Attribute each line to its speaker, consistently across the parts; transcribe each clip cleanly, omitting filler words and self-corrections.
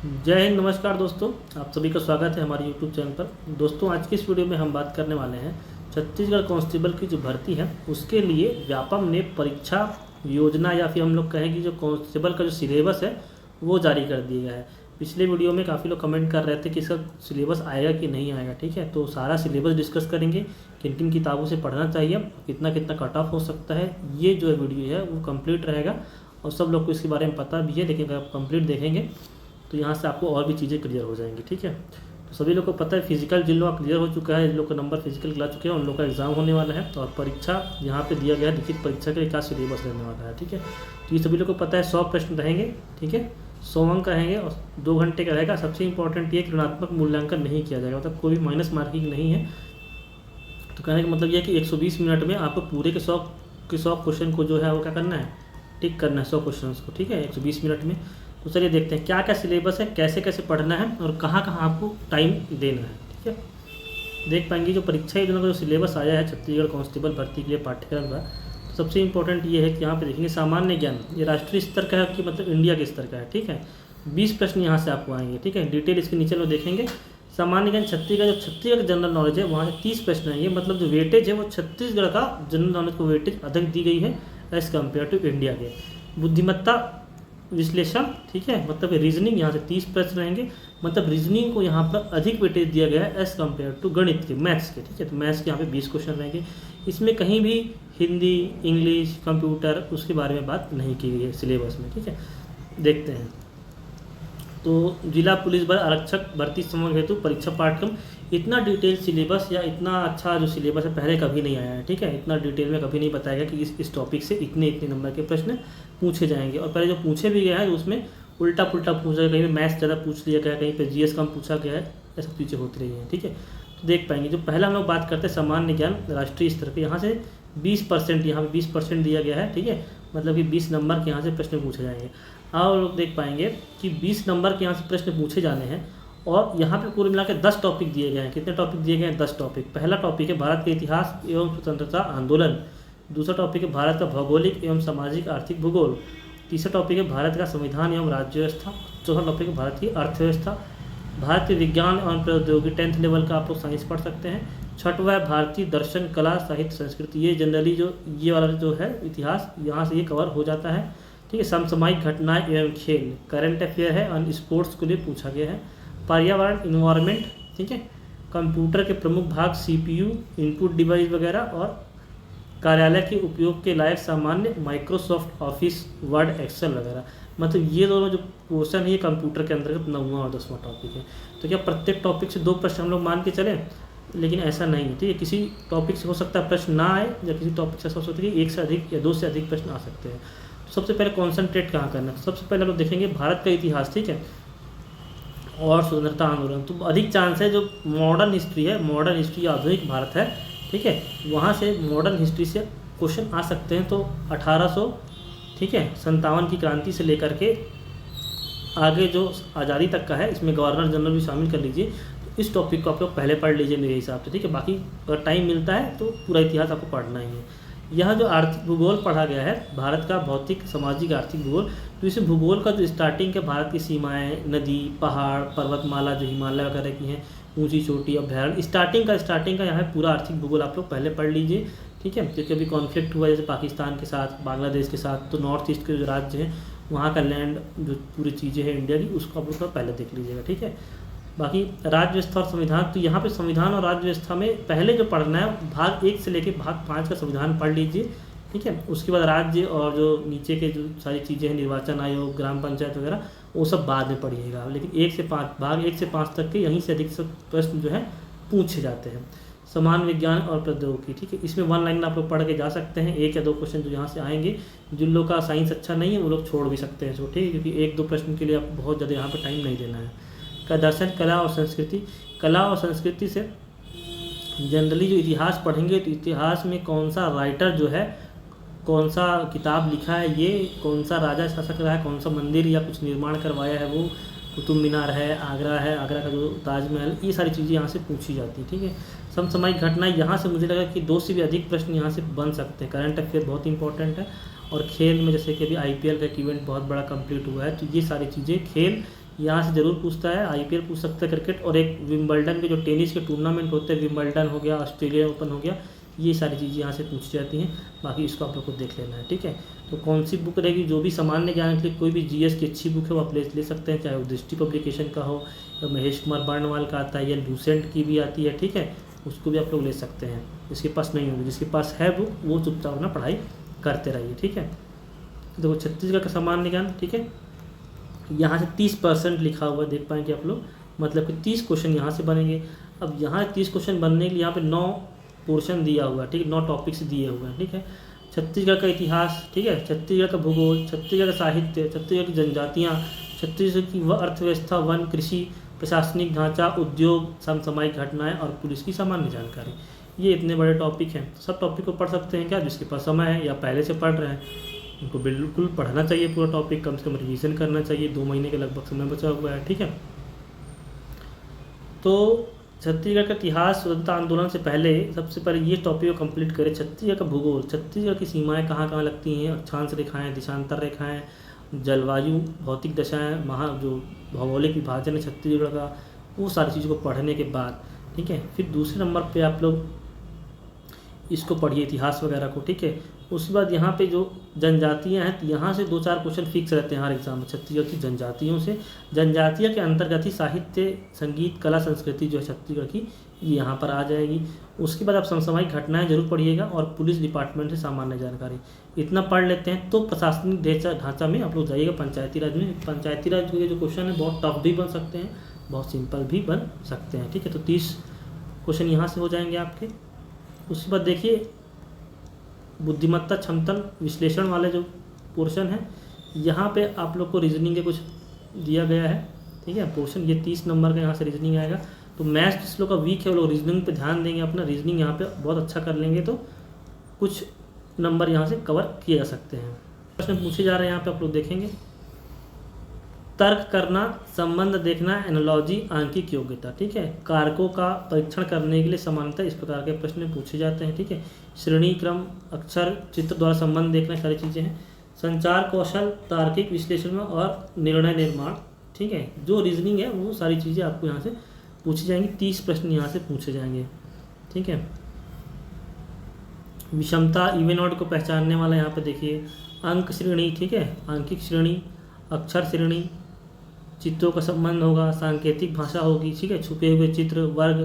Speaker 1: जय हिंद। नमस्कार दोस्तों, आप सभी का स्वागत है हमारे यूट्यूब चैनल पर। दोस्तों, आज की इस वीडियो में हम बात करने वाले हैं छत्तीसगढ़ कांस्टेबल की जो भर्ती है उसके लिए व्यापम ने परीक्षा योजना या फिर हम लोग कहें कि जो कांस्टेबल का जो सिलेबस है वो जारी कर दिया गया है। पिछले वीडियो में काफ़ी लोग कमेंट कर रहे थे कि इसका सिलेबस आएगा कि नहीं आएगा। ठीक है, तो सारा सिलेबस डिस्कस करेंगे, किन किन किताबों से पढ़ना चाहिए, कितना कितना कट ऑफ हो सकता है। ये जो वीडियो है वो कंप्लीट रहेगा और सब लोग को इसके बारे में पता भी है, लेकिन अगर आप कंप्लीट देखेंगे तो यहाँ से आपको और भी चीज़ें क्लियर हो जाएंगी। ठीक है, तो सभी लोग को पता है फिजिकल जिन लोग का क्लियर हो चुका है, जिन लोग का नंबर फिजिकल ला चुके हैं, उन लोग का एग्जाम होने वाला है और परीक्षा यहाँ पे दिया गया है लिखित परीक्षा के लिए क्या सिलेबस रहने वाला है। ठीक है, तो ये सभी लोग को पता है 100 प्रश्न रहेंगे। ठीक है, 100 अंक रहेंगे और 2 घंटे का रहेगा। सबसे इंपॉर्टेंट ये कि ऋणात्मक मूल्यांकन नहीं किया जाएगा, मतलब कोई भी माइनस मार्किंग नहीं है। तो कहने का मतलब ये है कि 120 मिनट में आपको पूरे के 100 क्वेश्चन को जो है वो क्या करना है, टिक करना है 100 क्वेश्चन को। ठीक है, 120 मिनट में। तो चलिए देखते हैं क्या क्या सिलेबस है, कैसे कैसे पढ़ना है और कहाँ कहाँ आपको टाइम देना है। ठीक है, देख पाएंगे जो परीक्षा योजना का जो सिलेबस आया है छत्तीसगढ़ कांस्टेबल भर्ती के लिए पाठ्यक्रम का। तो सबसे इंपॉर्टेंट ये है कि यहाँ पे देखेंगे सामान्य ज्ञान, ये राष्ट्रीय स्तर का है कि मतलब इंडिया के स्तर का है। ठीक है, 20 प्रश्न यहाँ से आपको आएंगे। ठीक है, डिटेल इसके नीचे लोग देखेंगे। सामान्य ज्ञान छत्तीसगढ़ जनरल नॉलेज है, वहाँ से 30 प्रश्न आएंगे। मतलब जो वेटेज है वो छत्तीसगढ़ का जनरल नॉलेज को वेटेज अधिक दी गई है एज़ कम्पेयर टू इंडिया के। बुद्धिमत्ता विश्लेषण, ठीक है, मतलब रीजनिंग यहाँ से 30 प्रश्न रहेंगे। मतलब रीजनिंग को यहाँ पर अधिक वेटेज दिया गया है एज कम्पेयर टू गणित के, मैथ्स के। ठीक है, तो मैथ्स के यहाँ पे 20 क्वेश्चन रहेंगे। इसमें कहीं भी हिंदी, इंग्लिश, कंप्यूटर उसके बारे में बात नहीं की गई है सिलेबस में। ठीक है, देखते हैं। तो जिला पुलिस बल आरक्षक भर्ती समग्र हेतु परीक्षा पाठ्यक्रम, इतना डिटेल सिलेबस या इतना अच्छा जो सिलेबस है पहले कभी नहीं आया है। ठीक है, इतना डिटेल में कभी नहीं बताया गया कि इस टॉपिक से इतने इतने नंबर के प्रश्न पूछे जाएंगे। और पहले जो पूछे भी गए हैं उसमें उल्टा पुल्टा पूछा गया, कहीं पे मैथ्स ज़्यादा पूछ लिया गया, कहीं पे जीएस कम पूछा गया है, ऐसी चीज़ें होती रही हैं। ठीक है, तो देख पाएंगे जो पहला हम लोग बात करते हैं सामान्य ज्ञान राष्ट्रीय स्तर पर, यहाँ से 20% यहाँ पे 20% दिया गया है। ठीक है, मतलब कि 20 नंबर के यहाँ से प्रश्न पूछे जाएंगे। और लोग देख पाएंगे कि 20 नंबर के यहाँ से प्रश्न पूछे जाने हैं और यहाँ पे कुल मिलाकर 10 टॉपिक दिए गए हैं। कितने टॉपिक दिए गए हैं? 10 टॉपिक। पहला टॉपिक है भारत के इतिहास एवं स्वतंत्रता आंदोलन। दूसरा टॉपिक है भारत का भौगोलिक एवं सामाजिक आर्थिक भूगोल। तीसरा टॉपिक है भारत का संविधान एवं राज्य व्यवस्था। चौथा टॉपिक है भारत की अर्थव्यवस्था। भारतीय विज्ञान एवं प्रौद्योगिकी 10th लेवल का आप लोग साइंस पढ़ सकते हैं। छठवा है भारतीय दर्शन, कला, साहित्य, संस्कृति। ये जनरली जो ये वाला जो है इतिहास, यहाँ से ये कवर हो जाता है। ठीक है, समसामयिक घटनाएं एवं खेल, करंट अफेयर है और स्पोर्ट्स के लिए पूछा गया है। पर्यावरण, इन्वायरमेंट। ठीक है, कंप्यूटर के प्रमुख भाग, सीपीयू, इनपुट डिवाइस वगैरह और कार्यालय के उपयोग के लायक सामान्य, माइक्रोसॉफ्ट ऑफिस, वर्ड, एक्सेल वगैरह। मतलब ये दोनों जो क्वेश्चन है ये कंप्यूटर के अंतर्गत 9वां और 10वां टॉपिक है। तो क्या प्रत्येक टॉपिक से 2 प्रश्न हम लोग मान के चलें? लेकिन ऐसा नहीं है। ठीक है, किसी टॉपिक से हो सकता है प्रश्न ना आए या किसी टॉपिक से हो सकता है कि 1 से अधिक या 2 से अधिक प्रश्न आ सकते हैं। तो सबसे पहले कॉन्सेंट्रेट कहाँ करना है? सबसे पहले हम लोग देखेंगे भारत का इतिहास। ठीक है, और स्वतंत्रता आंदोलन। तो अधिक चांस है जो मॉडर्न हिस्ट्री है, मॉडर्न हिस्ट्री आधुनिक भारत है। ठीक है, वहाँ से मॉडर्न हिस्ट्री से क्वेश्चन आ सकते हैं। तो 1800 ठीक है 57 की क्रांति से लेकर के आगे जो आज़ादी तक का है, इसमें गवर्नर जनरल भी शामिल कर लीजिए। तो इस टॉपिक को आप लोग पहले पढ़ लीजिए मेरे हिसाब से। ठीक है, बाकी अगर टाइम मिलता है तो पूरा इतिहास आपको पढ़ना ही है। यह जो आर्थिक भूगोल पढ़ा गया है, भारत का भौतिक, सामाजिक, आर्थिक भूगोल। तो इस भूगोल का जो स्टार्टिंग है, भारत की सीमाएं, नदी, पहाड़, पर्वतमाला जो हिमालय वगैरह की हैं, ऊंची चोटी, अभ्यारण्य, स्टार्टिंग का यहाँ पूरा आर्थिक भूगोल आप लोग पहले पढ़ लीजिए। ठीक है, क्योंकि अभी कॉन्फ्लिक्ट हुआ जैसे पाकिस्तान के साथ, बांग्लादेश के साथ, तो नॉर्थ ईस्ट के जो राज्य हैं वहाँ का लैंड जो पूरी चीज़ें हैं इंडिया की, उसको आप लोग पहले देख लीजिएगा। ठीक है, बाकी राज्य व्यवस्था और संविधान। तो यहाँ पे संविधान और राज्य व्यवस्था में पहले जो पढ़ना है भाग 1 से लेकर भाग 5 का संविधान पढ़ लीजिए। ठीक है, उसके बाद राज्य और जो नीचे के जो सारी चीज़ें हैं, निर्वाचन आयोग, ग्राम पंचायत वगैरह, वो सब बाद में पढ़िएगा। लेकिन 1 से 5 भाग 1 से 5 तक के यहीं से अधिक प्रश्न जो है पूछे जाते हैं। समान विज्ञान और प्रौद्योगिकी। ठीक है, इसमें 1 लाइन आप लोग पढ़ के जा सकते हैं। 1 या 2 क्वेश्चन जो यहाँ से आएंगे, जिन लोग का साइंस अच्छा नहीं है वो लोग छोड़ भी सकते हैं इसको। ठीक है, क्योंकि 1-2 प्रश्न के लिए आपको बहुत ज़्यादा यहाँ पर टाइम नहीं देना है। का दर्शन, कला और संस्कृति। कला और संस्कृति से जनरली जो इतिहास पढ़ेंगे तो इतिहास में कौन सा राइटर जो है, कौन सा किताब लिखा है, ये कौन सा राजा शासक रहा है, कौन सा मंदिर या कुछ निर्माण करवाया है, वो कुतुब मीनार है, आगरा का जो ताजमहल, ये सारी चीज़ें यहाँ से पूछी जाती हैं। ठीक है, समसामयिक घटनाएं, यहाँ से मुझे लगा कि 2 से भी अधिक प्रश्न यहाँ से बन सकते हैं। करंट अफेयर बहुत इंपॉर्टेंट है। और खेल में जैसे कि अभी आईपीएल का एक इवेंट बहुत बड़ा कंप्लीट हुआ है, तो ये सारी चीज़ें खेल यहाँ से ज़रूर पूछता है, IPL पूछ सकता है क्रिकेट, और एक विंबलडन के जो टेनिस के टूर्नामेंट होते हैं, विंबलडन हो गया, ऑस्ट्रेलिया ओपन हो गया, ये सारी चीज़ें यहाँ से पूछी जाती हैं। बाकी इसको आप लोग को देख लेना है, ठीक है। तो कौन सी बुक रहेगी, जो भी सामान्य ज्ञान के लिए कोई भी GS की अच्छी बुक है वो आप ले सकते हैं, चाहे वो दृष्टि पब्लिकेशन का हो या महेश कुमार बर्णवाल का आता है या लूसेंट की भी आती है, ठीक है, उसको भी आप लोग ले सकते हैं। जिसके पास नहीं होगी, जिसके पास है बुक वो चुपचाप अपना पढ़ाई करते रहिए, ठीक है। देखो छत्तीसगढ़ का सामान्य ज्ञान, ठीक है, यहाँ से 30% लिखा हुआ है, देख पाएंगे आप लोग, मतलब कि 30 क्वेश्चन यहाँ से बनेंगे। अब यहाँ 30 क्वेश्चन बनने के लिए यहाँ पे 9 पोर्शन दिया हुआ है, ठीक है, 9 टॉपिक्स दिए हुए हैं, ठीक है। छत्तीसगढ़ का इतिहास, ठीक है, छत्तीसगढ़ का भूगोल, छत्तीसगढ़ का साहित्य, छत्तीसगढ़ की जनजातियाँ, छत्तीसगढ़ की अर्थव्यवस्था, वन, कृषि, प्रशासनिक ढांचा, उद्योग, समसामयिक घटनाएं और पुलिस की सामान्य जानकारी। ये इतने बड़े टॉपिक हैं, सब टॉपिक को पढ़ सकते हैं क्या, जिसके पास समय है या पहले से पढ़ रहे हैं उनको बिल्कुल पढ़ना चाहिए पूरा टॉपिक, कम से कम रिवीजन करना चाहिए, 2 महीने के लगभग समय बचा हुआ है, ठीक है। तो छत्तीसगढ़ का इतिहास, स्वतंत्रता आंदोलन से पहले सबसे पहले ये टॉपिक को कंप्लीट करें। छत्तीसगढ़ का भूगोल, छत्तीसगढ़ की सीमाएं कहाँ कहाँ लगती हैं, अक्षांश रेखाएं, देशांतर रेखाएं, जलवायु, भौतिक दशाएं, जो भौगोलिक विभाजन है छत्तीसगढ़ का, वो सारी चीज़ों को पढ़ने के बाद, ठीक है, फिर दूसरे नंबर पे आप लोग इसको पढ़िए, इतिहास वगैरह को, ठीक है। उसके बाद यहाँ पे जो जनजातियाँ हैं, तो यहाँ से 2-4 क्वेश्चन फिक्स रहते हैं हर एग्जाम में, छत्तीसगढ़ की जनजातियों से। जनजातियों के अंतर्गत ही साहित्य, संगीत, कला, संस्कृति जो है छत्तीसगढ़ की, ये यहाँ पर आ जाएगी। उसके बाद आप समसामयिक घटनाएं जरूर पढ़िएगा और पुलिस डिपार्टमेंट से सामान्य जानकारी, इतना पढ़ लेते हैं तो प्रशासनिक ढांचा में आप लोग जाइएगा। पंचायती राज में, पंचायती राज के जो क्वेश्चन है बहुत टफ भी बन सकते हैं, बहुत सिंपल भी बन सकते हैं, ठीक है। तो 30 क्वेश्चन यहाँ से हो जाएंगे आपके। उसके बाद देखिए बुद्धिमत्ता, क्षमता, विश्लेषण वाले जो पोर्शन है, यहाँ पे आप लोग को रीजनिंग के कुछ दिया गया है, ठीक है, पोर्शन ये 30 नंबर का यहाँ से रीजनिंग आएगा। तो मैथ्स जिस लोग का वीक है वो लोग रीजनिंग पे ध्यान देंगे, अपना रीजनिंग यहाँ पे बहुत अच्छा कर लेंगे तो कुछ नंबर यहाँ से कवर किए जा सकते हैं। प्रश्न पूछे जा रहे हैं यहाँ पे आप लोग देखेंगे, तर्क करना, संबंध देखना, एनालॉजी, आंकिक योग्यता, ठीक है। कारकों का परीक्षण करने के लिए सामान्यतः इस प्रकार के प्रश्न पूछे जाते हैं, ठीक है। श्रेणी क्रम, अक्षर, चित्र द्वारा संबंध देखना, सारी चीज़ें हैं। संचार कौशल, तार्किक विश्लेषण में और निर्णय निर्माण, ठीक है। जो रीजनिंग है वो सारी चीज़ें आपको यहाँ से पूछी जाएंगी, 30 प्रश्न यहाँ से पूछे जाएंगे, ठीक है। विषमता, इवन ऑड को पहचानने वाला यहाँ पे देखिए, अंक श्रेणी, ठीक है, आंकिक श्रेणी, अक्षर श्रेणी, चित्रों का संबंध होगा, सांकेतिक भाषा होगी, ठीक है, छुपे हुए चित्र, वर्ग,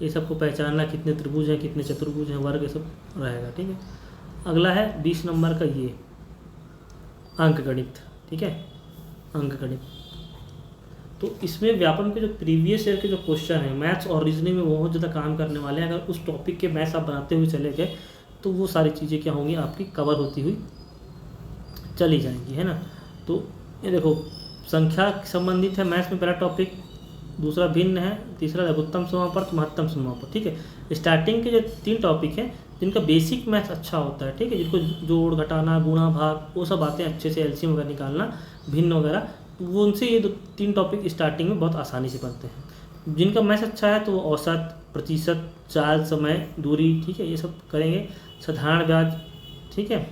Speaker 1: ये सब को पहचानना, कितने त्रिभुज हैं, कितने चतुर्भुज हैं, वर्ग, ये सब रहेगा, ठीक है। अगला है 20 नंबर का ये अंकगणित, ठीक है, अंकगणित। तो इसमें व्यापम के जो प्रीवियस ईयर के जो क्वेश्चन हैं मैथ्स और रीजनिंग में बहुत ज़्यादा काम करने वाले हैं। अगर उस टॉपिक के मैथ्स आप बनाते हुए चले गए तो वो सारी चीज़ें क्या होंगी, आपकी कवर होती हुई चली जाएंगी, है ना। तो ये देखो संख्या संबंधित है मैथ्स में पहला टॉपिक, दूसरा भिन्न है, तीसरा लघुत्तम समापवर्त, महत्तम समापवर्त, ठीक है। स्टार्टिंग के जो 3 टॉपिक हैं जिनका बेसिक मैथ्स अच्छा होता है, ठीक है, जिनको जोड़, घटाना, गुणा, भाग, वो सब बातें अच्छे से, एलसीएम वगैरह निकालना, भिन्न वगैरह, वो उनसे ये 3 टॉपिक स्टार्टिंग में बहुत आसानी से बनते हैं। जिनका मैथ्स अच्छा है तो वो औसत, प्रतिशत, चाल, समय, दूरी, ठीक है, ये सब करेंगे। साधारण ब्याज, ठीक है,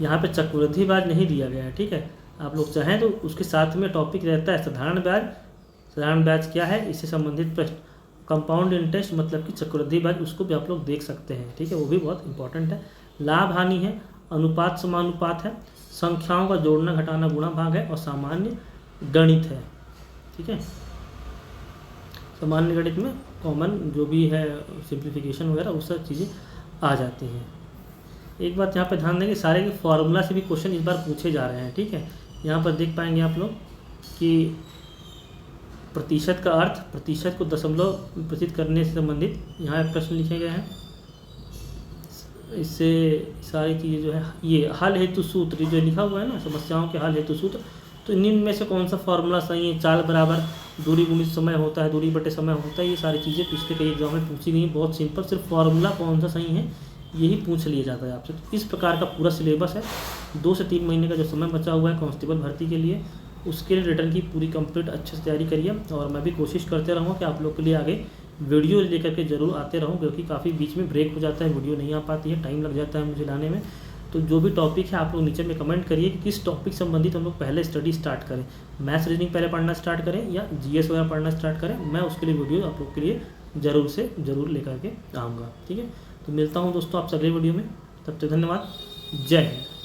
Speaker 1: यहाँ पे चक्रवृद्धि ब्याज नहीं दिया गया है, ठीक है। आप लोग चाहें तो उसके साथ में टॉपिक रहता है साधारण ब्याज। साधारण ब्याज क्या है, इससे संबंधित प्रश्न, कंपाउंड इंटरेस्ट मतलब कि चक्रवृद्धि ब्याज, उसको भी आप लोग देख सकते हैं, ठीक है, वो भी बहुत इंपॉर्टेंट है। लाभ हानि है, अनुपात समानुपात है, संख्याओं का जोड़ना, घटाना, गुणा, भाग है, और सामान्य गणित है, ठीक है। सामान्य गणित में कॉमन जो भी है सिंप्लीफिकेशन वगैरह वो सब चीज़ें आ जाती हैं। एक बात यहाँ पे ध्यान देंगे, सारे के फॉर्मूला से भी क्वेश्चन इस बार पूछे जा रहे हैं, ठीक है। यहाँ पर देख पाएंगे आप लोग कि प्रतिशत का अर्थ, प्रतिशत को दशमलव प्रतिशत करने से संबंधित यहाँ प्रश्न लिखे गए हैं। इससे सारी चीज़ें जो है, ये हल हेतु सूत्र जो लिखा हुआ है ना, समस्याओं के हल हेतु सूत्र, तो निम्न में से कौन सा फॉर्मूला सही है, चाल बराबर दूरी गुणित समय होता है, दूरी बटे समय होता है, ये सारी चीज़ें पिछले कई एग्जाम में पूछी गई, बहुत सिंपल, सिर्फ फॉर्मूला कौन सा सही है यही पूछ लिया जाता है आपसे। तो इस प्रकार का पूरा सिलेबस है। 2 से 3 महीने का जो समय बचा हुआ है कांस्टेबल भर्ती के लिए, उसके लिए रिटर्न की पूरी कंप्लीट अच्छे से तैयारी करिए, और मैं भी कोशिश करते रहूँगा कि आप लोग के लिए आगे वीडियो लेकर के ज़रूर आते रहूँ, क्योंकि काफ़ी बीच में ब्रेक हो जाता है, वीडियो नहीं आ पाती है, टाइम लग जाता है मुझे लाने में। तो जो भी टॉपिक है आप लोग नीचे में कमेंट करिए कि किस टॉपिक संबंधित हम लोग पहले स्टडी स्टार्ट करें, मैथ्स रीजनिंग पहले पढ़ना स्टार्ट करें या जीएस वगैरह पढ़ना स्टार्ट करें। मैं उसके लिए वीडियो आप लोग के लिए ज़रूर से ज़रूर लेकर के आऊँगा। ठीक है, तो मिलता हूँ दोस्तों आपसे अगले वीडियो में, तब तक धन्यवाद, जय हिंद।